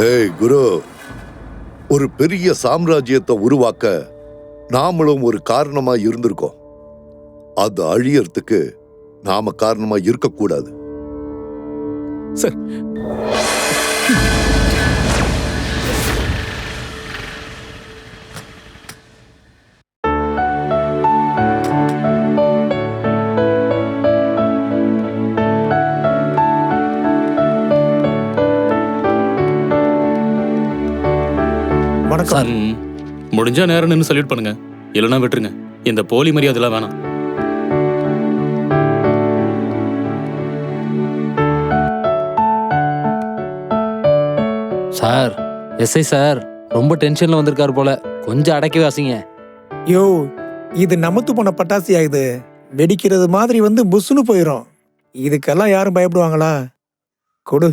ஏய் குரு, ஒரு பெரிய சாம்ராஜ்யத்தை உருவாக்க நாமளும் ஒரு காரணமா இருந்திருக்கோம். அது அழியறதுக்கு நாம காரணமா இருக்கக்கூடாது. சார், வணக்கம். முடிஞ்சா நேரம் நின்று சல்யூட் பண்ணுங்க, இல்லைன்னா விட்டுருங்க. இந்த போலி மரியாதைலாம் வேணாம். சார், எஸ்ஐ சார் ரொம்ப டென்ஷன்ல வந்திருக்காரு போல, கொஞ்சம் அடக்கி வாசிங்க. யோ, இது நமத்து போன பட்டாசியா? இது வெடிக்கிறது மாதிரி வந்து புஷ்னு போயிடும். இதுக்கெல்லாம் யாரும் பயப்படுவாங்களா? கொடு.